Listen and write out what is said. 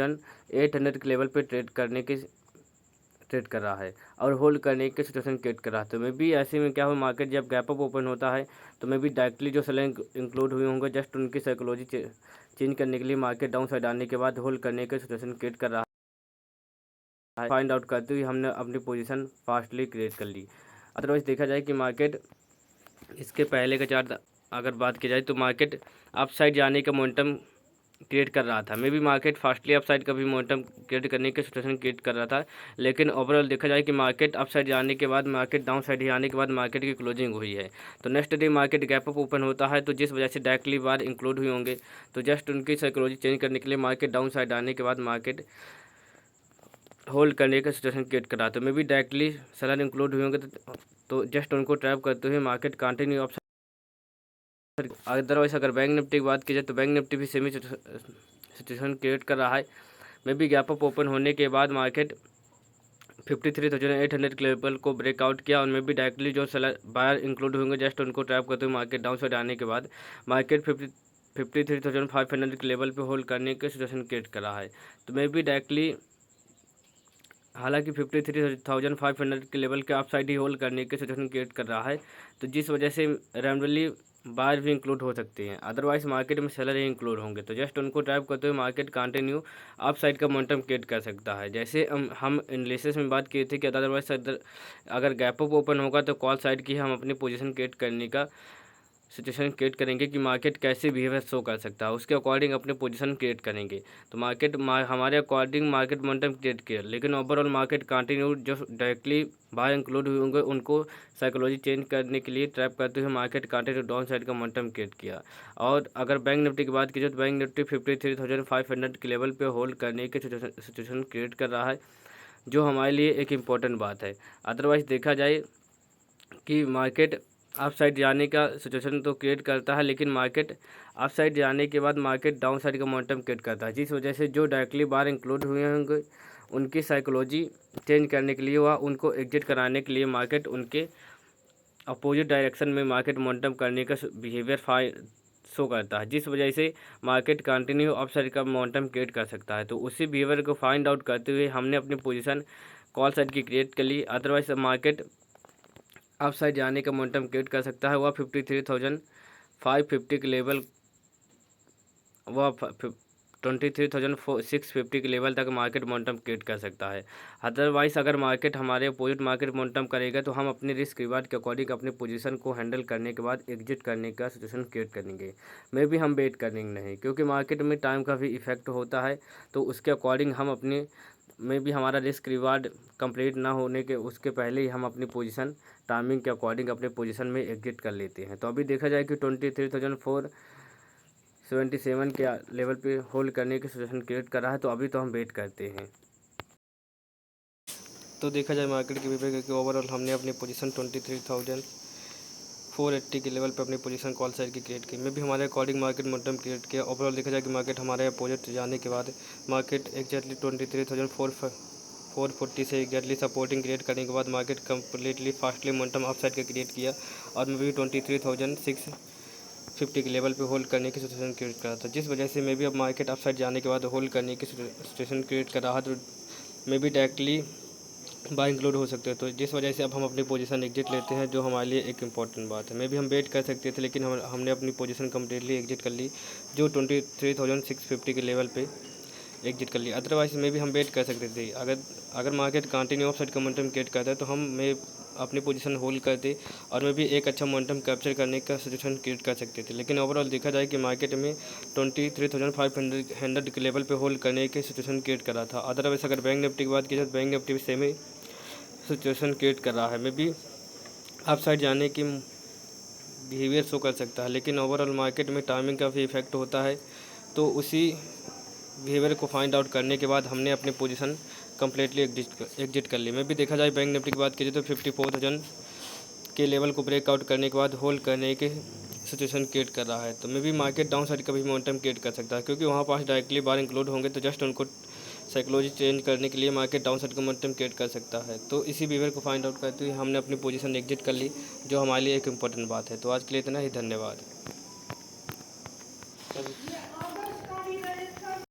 800 के लेवल पे ट्रेड कर रहा है और होल्ड करने के सिचुएशन क्रिएट कर रहा है। तो मैं भी ऐसे में क्या हो, मार्केट जब गैप अप ओपन होता है तो मैं भी डायरेक्टली जो सेलर इंक्लूड हुए होंगे, जस्ट उनकी साइकोलॉजी चेंज करने के लिए मार्केट डाउन साइड आने के बाद होल्ड करने के सिचुएशन क्रिएट कर रहा है, फाइंड आउट करते हुए हमने अपनी पोजीशन फास्टली क्रिएट कर ली। अदरवाइज देखा जाए कि मार्केट इसके पहले का चार्ट अगर बात की जाए तो मार्केट अप साइड जाने का मोमेंटम क्रिएट कर रहा था। मे भी मार्केट फास्टली अप साइड का भी मोमेंटम क्रिएट करने की सिचुएशन क्रिएट कर रहा था, लेकिन ओवरऑल देखा जाए कि मार्केट अप साइड जाने के बाद मार्केट डाउन साइड ही आने के बाद मार्केट की क्लोजिंग हुई है। तो next day market gap up open होता है, तो जिस वजह से डायरेक्टली बार इंक्लूड हुए होंगे, तो जस्ट उनकी साइकोलॉजी चेंज करने के लिए मार्केट डाउन साइड आने के बाद मार्केट होल्ड करने का सिचुएशन क्रिएट कर रहा था। मे भी डायरेक्टली सेलर इंक्लूड हुए होंगे, तो जस्ट उनको ट्रैप करते हुए मार्केट कंटिन्यू अप। अदरवाइज अगर बैंक निफ्टी की बात की जाए तो बैंक निफ्टी भी सेमी सिचुएशन क्रिएट कर रहा है। मे भी गैप अप ओपन होने के बाद मार्केट 53,800 के लेवल को ब्रेकआउट किया और मे भी डायरेक्टली जो सेलर बायर इंक्लूड होंगे, जस्ट उनको ट्रैप करते हुए मार्केट डाउन साइड आने के बाद मार्केट 53,500 के लेवल पे होल्ड करने के सिचुएशन क्रिएट कर रहा है। तो मे भी डायरेक्टली हालांकि 53,500 के लेवल के अपसाइड ही होल्ड करने के सिचुएशन क्रिएट कर रहा है, तो जिस वजह से रैंडमली बायर भी इंक्लूड हो सकते हैं। अदरवाइज मार्केट में सेलर ही इंक्लूड होंगे, तो जस्ट उनको ट्रैप करते हुए मार्केट कंटिन्यू अप साइड का मोमेंटम क्रिएट कर सकता है। जैसे हम एनालिसिस में बात किए थे कि अदरवाइज अगर गैप अप ओपन होगा तो कॉल साइड की हम अपनी पोजीशन क्रिएट करने का सिचुएशन क्रिएट करेंगे कि मार्केट कैसे बिहेवियर शो कर सकता है, उसके अकॉर्डिंग अपने पोजीशन क्रिएट करेंगे। तो मार्केट हमारे अकॉर्डिंग मार्केट मोमेंटम क्रिएट किया, लेकिन ओवरऑल मार्केट कंटिन्यू जो डायरेक्टली बाहर इंक्लूड हुए होंगे उनको साइकोलॉजी चेंज करने के लिए ट्रैप करते हुए मार्केट कंटिन्यू डाउन साइड का मोमेंटम क्रिएट किया। और अगर बैंक निफ्टी की बात की जाए तो बैंक निफ्टी 53,500 के लेवल पर होल्ड करने के सिचुएशन क्रिएट कर रहा है, जो हमारे लिए एक इम्पॉर्टेंट बात है। अदरवाइज देखा जाए कि मार्केट अप साइड जाने का सिचुएशन तो क्रिएट करता है, लेकिन मार्केट अप साइड जाने के बाद मार्केट डाउन साइड का मोमेंटम क्रिएट करता है, जिस वजह से जो डायरेक्टली बाहर इंक्लूड हुए होंगे उनकी साइकोलॉजी चेंज करने के लिए व उनको एग्जिट कराने के लिए मार्केट उनके अपोजिट डायरेक्शन में मार्केट मोमेंटम करने का बिहेवियर शो करता है, जिस वजह से मार्केट कंटिन्यू अप साइड का मोमेंटम क्रिएट कर सकता है। तो उसी बिहेवियर को फाइंड आउट करते हुए हमने अपनी पोजीशन कॉल साइड की क्रिएट कर ली। अदरवाइज मार्केट अप साइड जाने का मोमेंटम क्रिएट कर सकता है, वह 53,550 के लेवल, वह 23,650 के लेवल तक मार्केट मोमेंटम क्रिएट कर सकता है। अदरवाइज अगर मार्केट हमारे अपोजिट मार्केट मोमेंटम करेगा तो हम अपने रिस्क रिवार्ड के अकॉर्डिंग अपनी पोजीशन को हैंडल करने के बाद एग्जिट करने का सिचुएशन क्रिएट करेंगे। मे भी हम वेट करेंगे नहीं, क्योंकि मार्केट में टाइम का भी इफेक्ट होता है, तो उसके अकॉर्डिंग हम अपने में भी हमारा रिस्क रिवार्ड कंप्लीट ना होने के उसके पहले ही हम अपनी पोजीशन टाइमिंग के अकॉर्डिंग अपने पोजीशन में एग्जिट कर लेते हैं। तो अभी देखा जाए कि 23,477 के लेवल पे होल्ड करने की सिचुएशन क्रिएट कर रहा है, तो अभी तो हम वेट करते हैं। तो देखा जाए मार्केट के बिहेवियर कि ओवरऑल हमने अपनी पोजीशन 23,480 के लेवल पे अपनी पोजीशन कॉल साइड की क्रिएट की। में भी हमारे अकॉर्डिंग मार्केट मोमेंटम क्रिएट किया। ओवरऑल देखा जाए कि मार्केट हमारे अपोजिट जाने के बाद मार्केट एग्जैक्टली 23,440 से एग्जैक्टली सपोर्टिंग क्रिएट करने के बाद market completely fastly momentum up side का क्रिएट किया और में भी 23,650 के लेवल पे होल्ड करने की सिचुएशन क्रिएट करा था, जिस वजह से मैं भी अब मार्केट अप साइड जाने के बाद होल्ड करने की सिचुएशन क्रिएट कर रहा, तो मैं भी डायरेक्टली बाय इंक्लूड हो सकते हैं। तो जिस वजह से अब हम अपनी पोजीशन एग्जिट लेते हैं, जो हमारे लिए एक इंपॉर्टेंट बात है। मे भी हम वेट कर सकते थे, लेकिन हमने अपनी पोजीशन कम्प्लीटली एग्जिट कर ली, जो 23,650 के लेवल पे एग्जिट कर लिया। अदरवाइज में भी हम वेट कर सकते थे। अगर मार्केट कंटिन्यू ऑफ साइड का मोमेंटम क्रिएट करता है तो हम मैं अपनी पोजीशन होल्ड करते और मैं भी एक अच्छा मोमेंटम कैप्चर करने का सिचुएशन क्रिएट कर सकते थे। लेकिन ओवरऑल देखा जाए कि मार्केट में 23,500 के लेवल पे होल्ड करने की सिचुएशन क्रिएट कर रहा था। अदरवाइज अगर बैंक निफ्टी की बात की जाए तो बैंक निफ्टी भी सेम ही सिचुएशन क्रिएट कर रहा है। मैं भी अप साइड जाने की बिहेवियर शो कर सकता है, लेकिन ओवरऑल मार्केट में टाइमिंग का भी इफेक्ट होता है। तो उसी बिहेवियर को फाइंड आउट करने के बाद हमने अपनी पोजीशन कम्प्लीटली एग्जिट कर ली। मैं भी देखा जाए बैंक निफ्टी की बात कीजिए तो 54,000 के लेवल को ब्रेकआउट करने के बाद होल्ड करने के सिचुएशन क्रिएट कर रहा है। तो मैं भी मार्केट डाउन साइड का भी मोमेंटम क्रिएट कर सकता है, क्योंकि वहाँ पास डायरेक्टली बार इंक्लूड होंगे, तो जस्ट उनको साइकोलॉजी चेंज करने के लिए मार्केट डाउन साइड का मोमेंटम क्रिएट कर सकता है। तो इसी बिहेवियर को फाइंड आउट करते हुए हमने अपनी पोजीशन एग्जिट कर ली, जो हमारे लिए एक इम्पॉर्टेंट बात है। तो आज के लिए इतना ही, धन्यवाद।